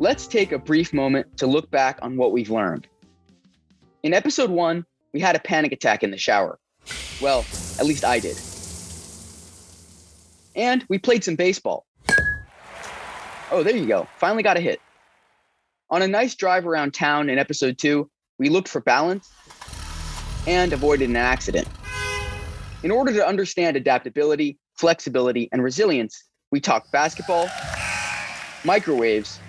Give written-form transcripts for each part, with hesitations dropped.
let's take a brief moment to look back on what we've learned. In episode 1, we had a panic attack in the shower. Well, at least I did. And we played some baseball. Oh, there you go. Finally got a hit. On a nice drive around town in episode 2, we looked for balance and avoided an accident. In order to understand adaptability, flexibility, and resilience, we talked basketball, microwaves,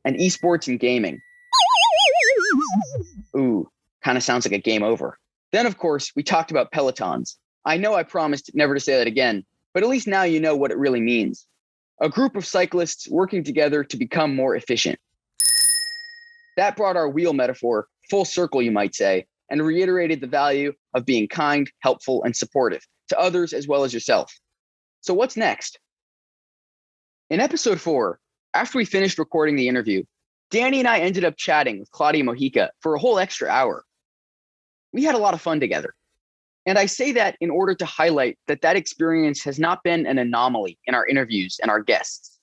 and esports and gaming. Ooh, kind of sounds like a game over. Then, of course, we talked about Pelotons. I know I promised never to say that again, but at least now you know what it really means. A group of cyclists working together to become more efficient. That brought our wheel metaphor full circle, you might say, and reiterated the value of being kind, helpful, and supportive to others as well as yourself. So what's next? In episode 4, after we finished recording the interview, Danny and I ended up chatting with Claudia Mojica for a whole extra hour. We had a lot of fun together. And I say that in order to highlight that experience has not been an anomaly in our interviews and our guests.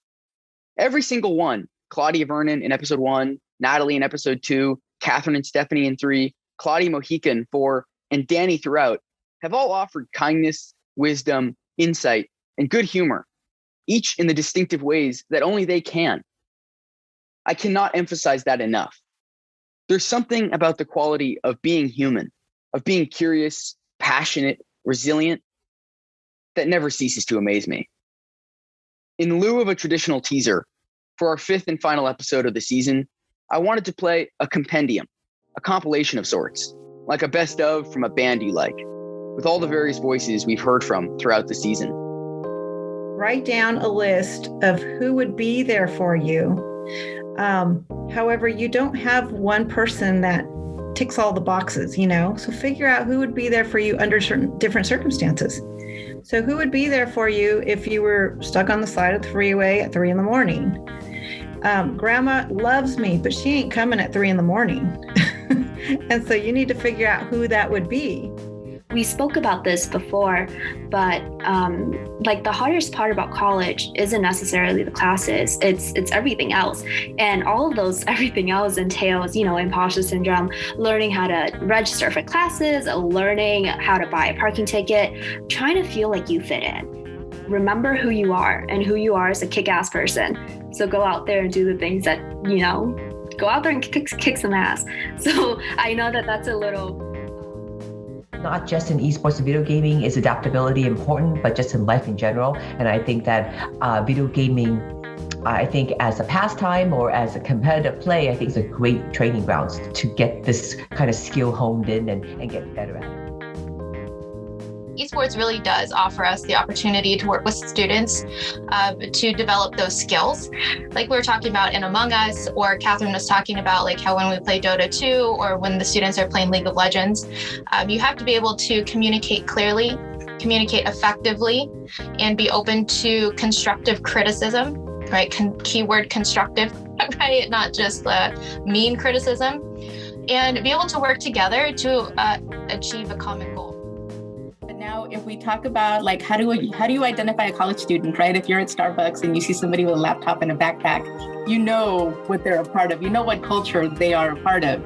Every single one, Claudia Vernon in episode 1, Natalie in episode 2, Catherine and Stephanie in 3, Claudia Mojica in 4, and Danny throughout, have all offered kindness, wisdom, insight, and good humor, each in the distinctive ways that only they can. I cannot emphasize that enough. There's something about the quality of being human, of being curious, passionate, resilient, that never ceases to amaze me. In lieu of a traditional teaser, for our 5th and final episode of the season, I wanted to play a compendium, a compilation of sorts, like a best of from a band you like, with all the various voices we've heard from throughout the season. Write down a list of who would be there for you. However, you don't have one person that ticks all the boxes, so figure out who would be there for you under certain different circumstances. So who would be there for you if you were stuck on the side of the freeway at 3 a.m? Grandma loves me, but she ain't coming at 3 a.m. And so you need to figure out who that would be. We spoke about this before, but the hardest part about college isn't necessarily the classes, it's everything else. And all of those everything else entails, imposter syndrome, learning how to register for classes, learning how to buy a parking ticket, trying to feel like you fit in. Remember who you are, and who you are is a kick-ass person. So go out there and do the things that, go out there and kick some ass. So I know that that's a little... Not just in esports and video gaming is adaptability important, but just in life in general. And I think that video gaming, I think as a pastime or as a competitive play, I think it's a great training grounds to get this kind of skill honed in and get better at it. Esports really does offer us the opportunity to work with students to develop those skills. Like we were talking about in Among Us, or Catherine was talking about like how when we play Dota 2 or when the students are playing League of Legends, you have to be able to communicate clearly, communicate effectively, and be open to constructive criticism, right? Keyword constructive, right? Not just mean criticism, and be able to work together to achieve a common goal. Now, if we talk about like how do you identify a college student, right? If you're at Starbucks and you see somebody with a laptop and a backpack, you know what they're a part of. You know what culture they are a part of.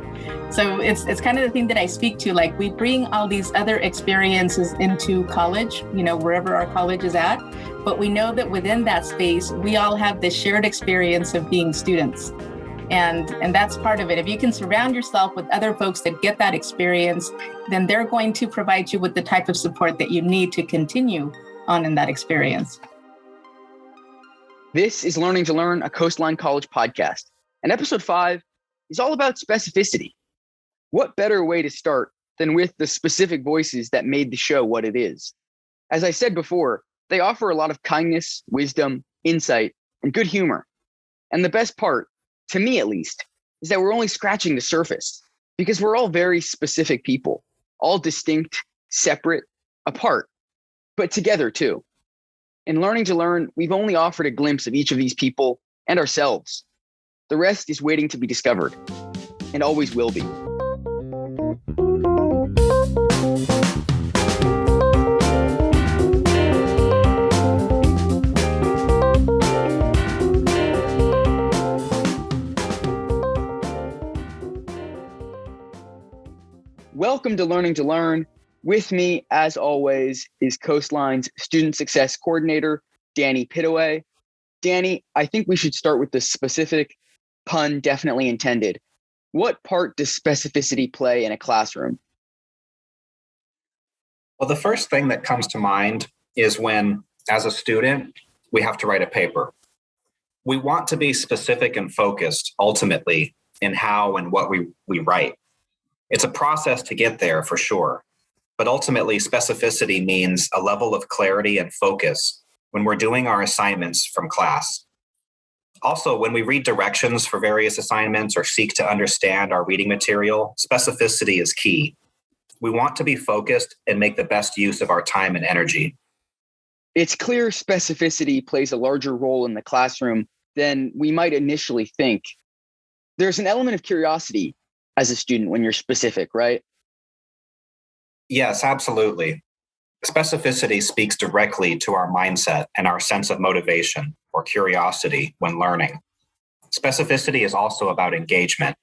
So it's kind of the thing that I speak to. Like we bring all these other experiences into college, wherever our college is at. But we know that within that space, we all have this shared experience of being students. And that's part of it. If you can surround yourself with other folks that get that experience, then they're going to provide you with the type of support that you need to continue on in that experience. This is Learning to Learn, a Coastline College podcast. And episode 5 is all about specificity. What better way to start than with the specific voices that made the show what it is? As I said before, they offer a lot of kindness, wisdom, insight, and good humor. And the best part, to me at least, is that we're only scratching the surface, because we're all very specific people, all distinct, separate, apart, but together too. In Learning to Learn, we've only offered a glimpse of each of these people and ourselves. The rest is waiting to be discovered, and always will be. Welcome to Learning to Learn. With me, as always, is Coastline's Student Success Coordinator, Danny Pittaway. Danny, I think we should start with the specific, pun definitely intended. What part does specificity play in a classroom? Well, the first thing that comes to mind is when, as a student, we have to write a paper. We want to be specific and focused, ultimately, in how and what we write. It's a process to get there, for sure. But ultimately, specificity means a level of clarity and focus when we're doing our assignments from class. Also, when we read directions for various assignments or seek to understand our reading material, specificity is key. We want to be focused and make the best use of our time and energy. It's clear specificity plays a larger role in the classroom than we might initially think. There's an element of curiosity as a student when you're specific, right? Yes, absolutely. Specificity speaks directly to our mindset and our sense of motivation or curiosity when learning. Specificity is also about engagement,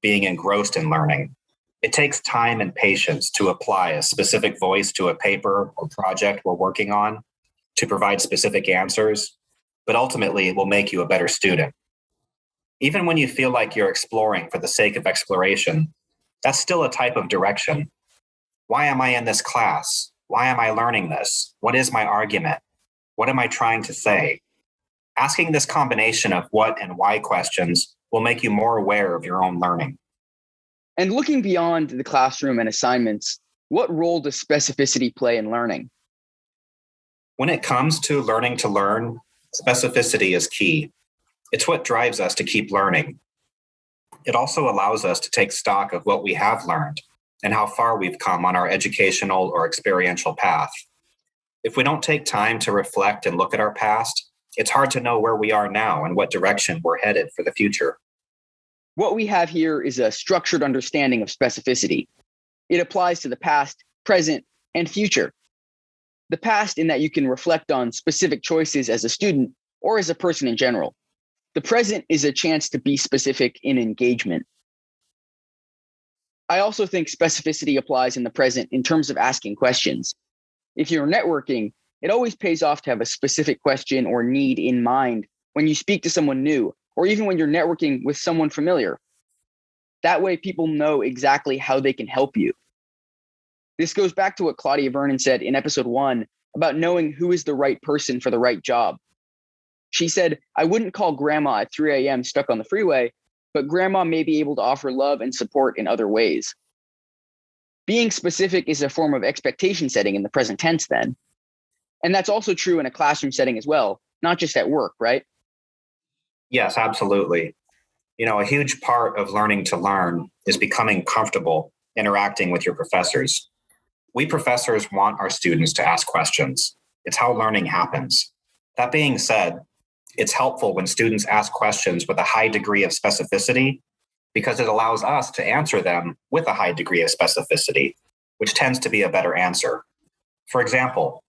being engrossed in learning. It takes time and patience to apply a specific voice to a paper or project we're working on, to provide specific answers, but ultimately it will make you a better student. Even when you feel like you're exploring for the sake of exploration, that's still a type of direction. Why am I in this class? Why am I learning this? What is my argument? What am I trying to say? Asking this combination of what and why questions will make you more aware of your own learning. And looking beyond the classroom and assignments, what role does specificity play in learning? When it comes to learning to learn, specificity is key. It's what drives us to keep learning. It also allows us to take stock of what we have learned and how far we've come on our educational or experiential path. If we don't take time to reflect and look at our past, it's hard to know where we are now and what direction we're headed for the future. What we have here is a structured understanding of specificity. It applies to the past, present, and future. The past in that you can reflect on specific choices as a student or as a person in general. The present is a chance to be specific in engagement. I also think specificity applies in the present in terms of asking questions. If you're networking, it always pays off to have a specific question or need in mind when you speak to someone new, or even when you're networking with someone familiar. That way, people know exactly how they can help you. This goes back to what Claudia Vernon said in episode 1 about knowing who is the right person for the right job. She said, I wouldn't call grandma at 3 a.m. stuck on the freeway, but grandma may be able to offer love and support in other ways. Being specific is a form of expectation setting in the present tense then. And that's also true in a classroom setting as well, not just at work, right? Yes, absolutely. A huge part of learning to learn is becoming comfortable interacting with your professors. We professors want our students to ask questions. It's how learning happens. That being said, it's helpful when students ask questions with a high degree of specificity because it allows us to answer them with a high degree of specificity, which tends to be a better answer. For example,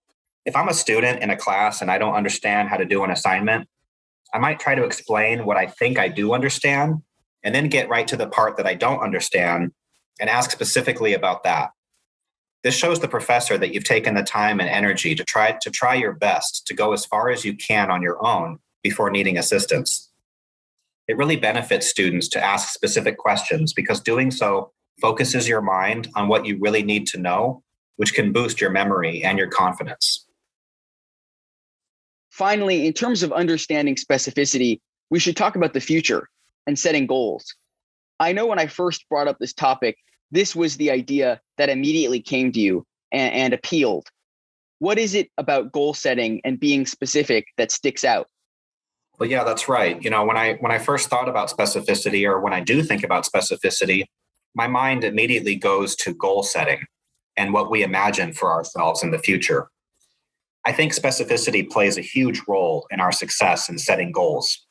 if I'm a student in a class and I don't understand how to do an assignment, I might try to explain what I think I do understand and then get right to the part that I don't understand and ask specifically about that. This shows the professor that you've taken the time and energy to try your best to go as far as you can on your own before needing assistance. It really benefits students to ask specific questions because doing so focuses your mind on what you really need to know, which can boost your memory and your confidence. Finally, in terms of understanding specificity, we should talk about the future and setting goals. I know when I first brought up this topic, this was the idea that immediately came to you and appealed. What is it about goal setting and being specific that sticks out? Well, yeah, that's right. When I first thought about specificity, or when I do think about specificity, my mind immediately goes to goal setting and what we imagine for ourselves in the future. I think specificity plays a huge role in our success in setting goals.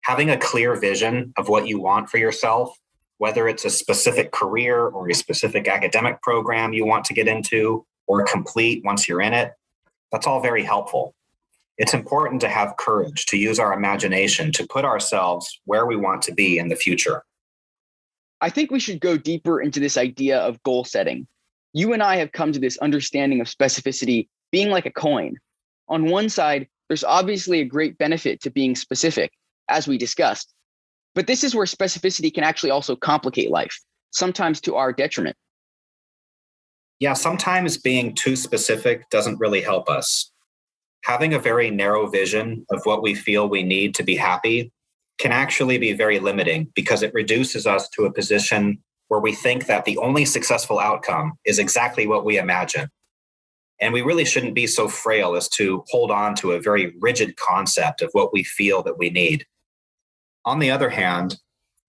Having a clear vision of what you want for yourself, whether it's a specific career or a specific academic program you want to get into or complete once you're in it, that's all very helpful. It's important to have courage to use our imagination to put ourselves where we want to be in the future. I think we should go deeper into this idea of goal setting. You and I have come to this understanding of specificity being like a coin. On one side, there's obviously a great benefit to being specific, as we discussed. But this is where specificity can actually also complicate life, sometimes to our detriment. Yeah, sometimes being too specific doesn't really help us. Having a very narrow vision of what we feel we need to be happy can actually be very limiting because it reduces us to a position where we think that the only successful outcome is exactly what we imagine. And we really shouldn't be so frail as to hold on to a very rigid concept of what we feel that we need. On the other hand,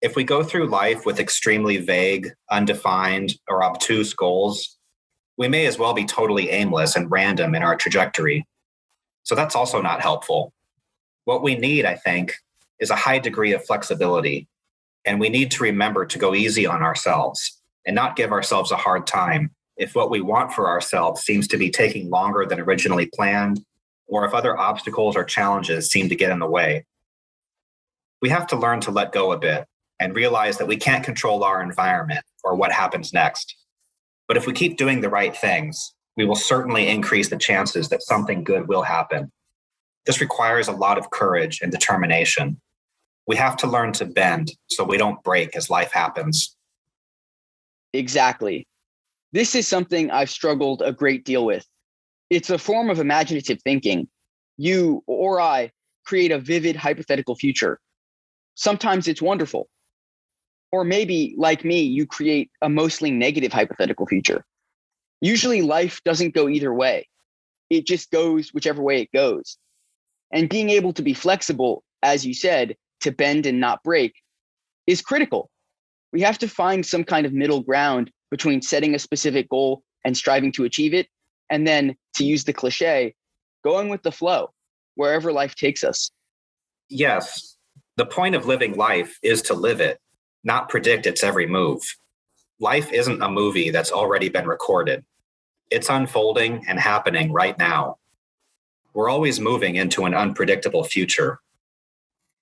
if we go through life with extremely vague, undefined, or obtuse goals, we may as well be totally aimless and random in our trajectory. So that's also not helpful. What we need, I think, is a high degree of flexibility. And we need to remember to go easy on ourselves and not give ourselves a hard time if what we want for ourselves seems to be taking longer than originally planned, or if other obstacles or challenges seem to get in the way. We have to learn to let go a bit and realize that we can't control our environment or what happens next. But if we keep doing the right things, we will certainly increase the chances that something good will happen. This requires a lot of courage and determination. We have to learn to bend so we don't break as life happens. Exactly. This is something I've struggled a great deal with. It's a form of imaginative thinking. You or I create a vivid hypothetical future. Sometimes it's wonderful. Or maybe, like me, you create a mostly negative hypothetical future. Usually life doesn't go either way. It just goes whichever way it goes. And being able to be flexible, as you said, to bend and not break, is critical. We have to find some kind of middle ground between setting a specific goal and striving to achieve it, and then, to use the cliche, going with the flow, wherever life takes us. Yes, the point of living life is to live it, not predict its every move. Life isn't a movie that's already been recorded. It's unfolding and happening right now. We're always moving into an unpredictable future.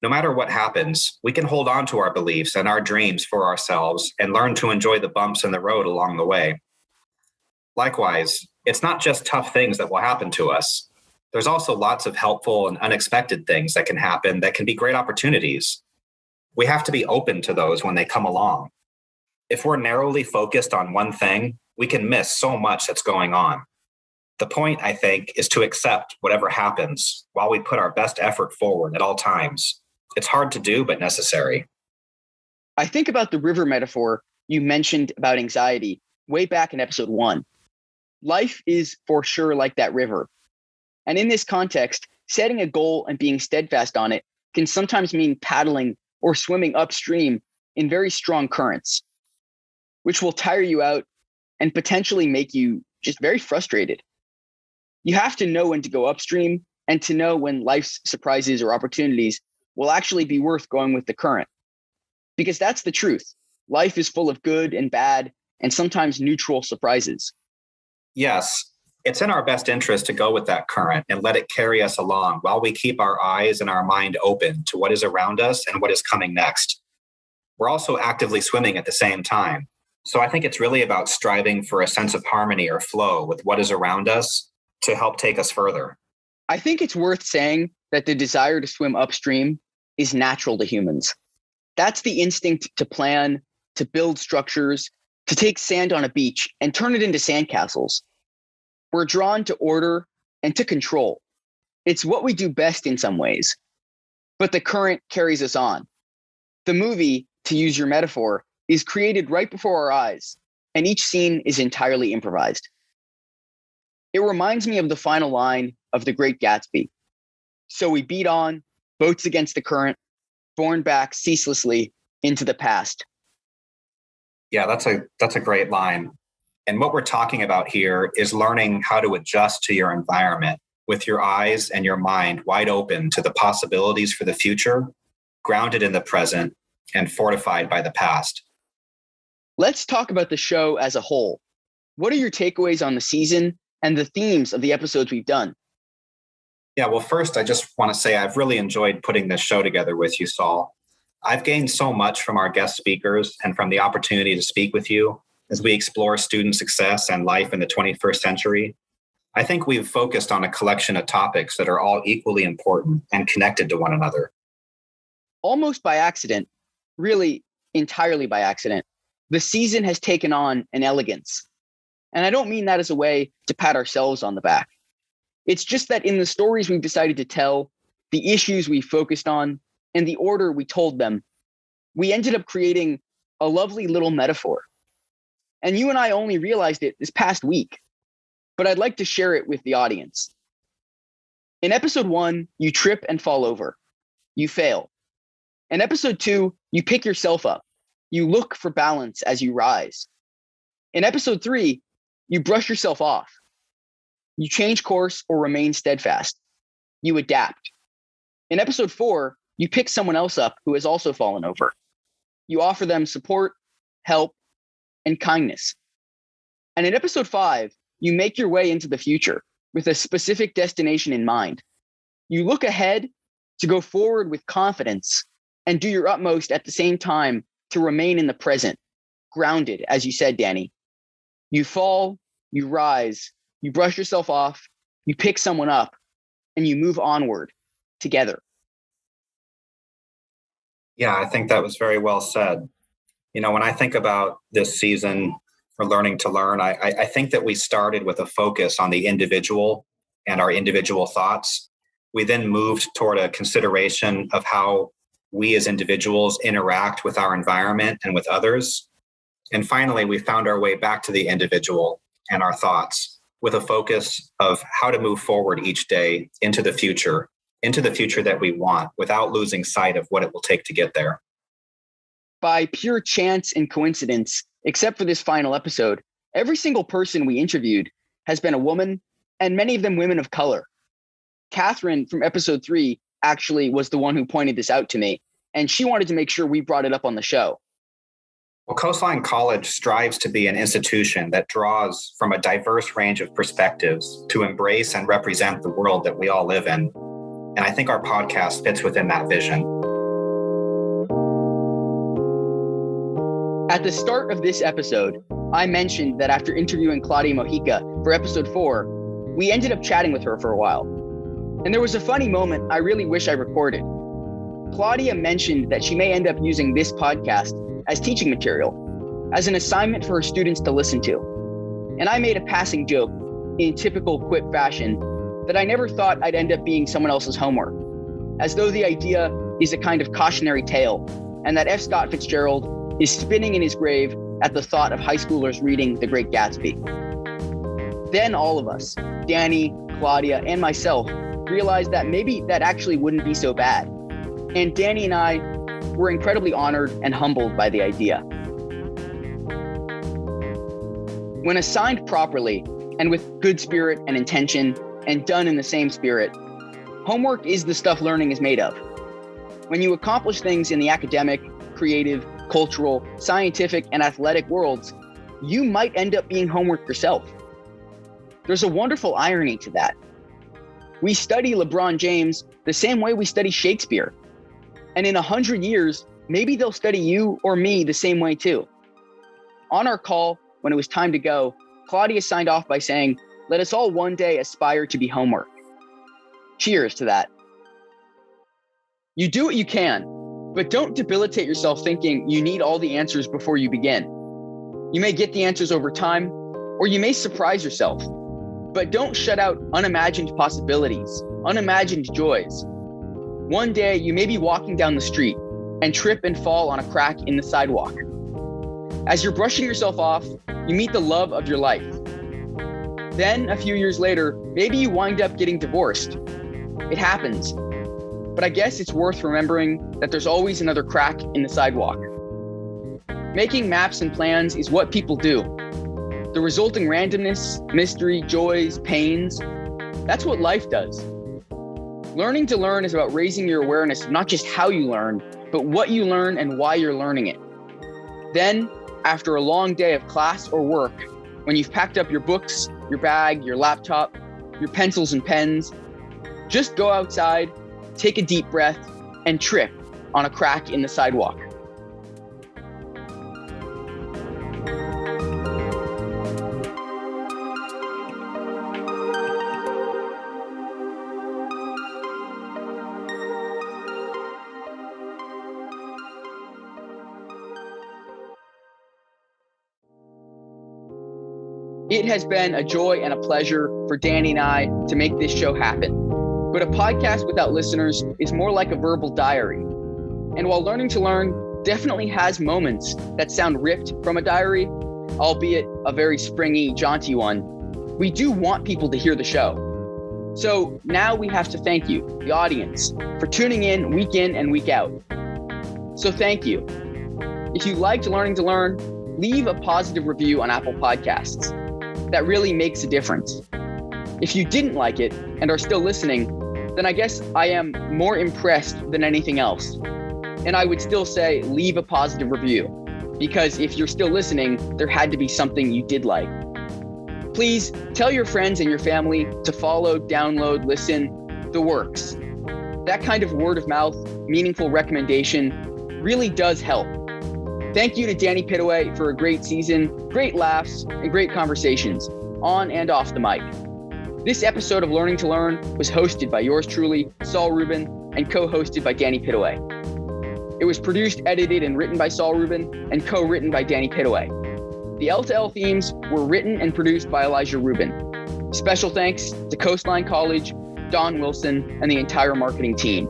No matter what happens, we can hold on to our beliefs and our dreams for ourselves and learn to enjoy the bumps in the road along the way. Likewise, it's not just tough things that will happen to us. There's also lots of helpful and unexpected things that can happen that can be great opportunities. We have to be open to those when they come along. If we're narrowly focused on one thing, we can miss so much that's going on. The point, I think, is to accept whatever happens while we put our best effort forward at all times. It's hard to do, but necessary. I think about the river metaphor you mentioned about anxiety way back in episode 1. Life is for sure like that river. And in this context, setting a goal and being steadfast on it can sometimes mean paddling or swimming upstream in very strong currents, which will tire you out and potentially make you just very frustrated. You have to know when to go upstream and to know when life's surprises or opportunities will actually be worth going with the current. Because that's the truth. Life is full of good and bad and sometimes neutral surprises. Yes, it's in our best interest to go with that current and let it carry us along while we keep our eyes and our mind open to what is around us and what is coming next. We're also actively swimming at the same time. So I think it's really about striving for a sense of harmony or flow with what is around us to help take us further. I think it's worth saying that the desire to swim upstream is natural to humans. That's the instinct to plan, to build structures, to take sand on a beach and turn it into sandcastles. We're drawn to order and to control. It's what we do best in some ways. But the current carries us on. The movie, to use your metaphor, is created right before our eyes, and each scene is entirely improvised. It reminds me of the final line of The Great Gatsby. So we beat on, boats against the current, borne back ceaselessly into the past. Yeah, that's a great line. And what we're talking about here is learning how to adjust to your environment with your eyes and your mind wide open to the possibilities for the future, grounded in the present, and fortified by the past. Let's talk about the show as a whole. What are your takeaways on the season and the themes of the episodes we've done? Yeah, well, first, I just want to say I've really enjoyed putting this show together with you, Saul. I've gained so much from our guest speakers and from the opportunity to speak with you as we explore student success and life in the 21st century. I think we've focused on a collection of topics that are all equally important and connected to one another. Almost by accident, really entirely by accident, the season has taken on an elegance. And I don't mean that as a way to pat ourselves on the back. It's just that in the stories we've decided to tell, the issues we focused on, and the order we told them, we ended up creating a lovely little metaphor. And you and I only realized it this past week, but I'd like to share it with the audience. In episode 1, you trip and fall over. You fail. In episode 2, you pick yourself up. You look for balance as you rise. In episode 3, you brush yourself off. You change course or remain steadfast. You adapt. In episode 4, you pick someone else up who has also fallen over. You offer them support, help, and kindness. And in episode 5, you make your way into the future with a specific destination in mind. You look ahead to go forward with confidence and do your utmost at the same time to remain in the present, grounded, as you said, Danny. You fall, you rise, you brush yourself off, you pick someone up, and you move onward together. Yeah, I think that was very well said. You know, when I think about this season for Learning to Learn, I think that we started with a focus on the individual and our individual thoughts. We then moved toward a consideration of how we as individuals interact with our environment and with others. And finally, we found our way back to the individual and our thoughts with a focus of how to move forward each day into the future that we want without losing sight of what it will take to get there. By pure chance and coincidence, except for this final episode, every single person we interviewed has been a woman, and many of them women of color. Catherine from episode 3 actually was the one who pointed this out to me, and she wanted to make sure we brought it up on the show. Well, Coastline College strives to be an institution that draws from a diverse range of perspectives to embrace and represent the world that we all live in. And I think our podcast fits within that vision. At the start of this episode, I mentioned that after interviewing Claudia Mojica for episode 4, we ended up chatting with her for a while. And there was a funny moment I really wish I recorded. Claudia mentioned that she may end up using this podcast as teaching material, as an assignment for her students to listen to. And I made a passing joke in typical quip fashion that I never thought I'd end up being someone else's homework, as though the idea is a kind of cautionary tale, and that F. Scott Fitzgerald is spinning in his grave at the thought of high schoolers reading The Great Gatsby. Then all of us, Danny, Claudia, and myself, realized that maybe that actually wouldn't be so bad. And Danny and I were incredibly honored and humbled by the idea. When assigned properly and with good spirit and intention and done in the same spirit, homework is the stuff learning is made of. When you accomplish things in the academic, creative, cultural, scientific, and athletic worlds, you might end up being homework yourself. There's a wonderful irony to that. We study LeBron James the same way we study Shakespeare. And in 100 years, maybe they'll study you or me the same way too. On our call, when it was time to go, Claudia signed off by saying, "Let us all one day aspire to be homework." Cheers to that. You do what you can, but don't debilitate yourself thinking you need all the answers before you begin. You may get the answers over time, or you may surprise yourself, but don't shut out unimagined possibilities, unimagined joys. One day you may be walking down the street and trip and fall on a crack in the sidewalk. As you're brushing yourself off, you meet the love of your life. Then a few years later, maybe you wind up getting divorced. It happens. But I guess it's worth remembering that there's always another crack in the sidewalk. Making maps and plans is what people do. The resulting randomness, mystery, joys, pains, that's what life does. Learning to learn is about raising your awareness of not just how you learn, but what you learn and why you're learning it. Then, after a long day of class or work, when you've packed up your books, your bag, your laptop, your pencils and pens, just go outside, take a deep breath, and trip on a crack in the sidewalk. It has been a joy and a pleasure for Danny and I to make this show happen. But a podcast without listeners is more like a verbal diary. And while Learning to Learn definitely has moments that sound ripped from a diary, albeit a very springy, jaunty one, we do want people to hear the show. So now we have to thank you, the audience, for tuning in and week out. So thank you. If you liked Learning to Learn, leave a positive review on Apple Podcasts. That really makes a difference. If you didn't like it and are still listening, then I guess I am more impressed than anything else. And I would still say leave a positive review, because if you're still listening, there had to be something you did like. Please tell your friends and your family to follow, download, listen, the works. That kind of word of mouth, meaningful recommendation really does help. Thank you to Danny Pittaway for a great season, great laughs, and great conversations, on and off the mic. This episode of Learning to Learn was hosted by yours truly, Saul Rubin, and co-hosted by Danny Pittaway. It was produced, edited, and written by Saul Rubin, and co-written by Danny Pittaway. The L2L themes were written and produced by Elijah Rubin. Special thanks to Coastline College, Don Wilson, and the entire marketing team.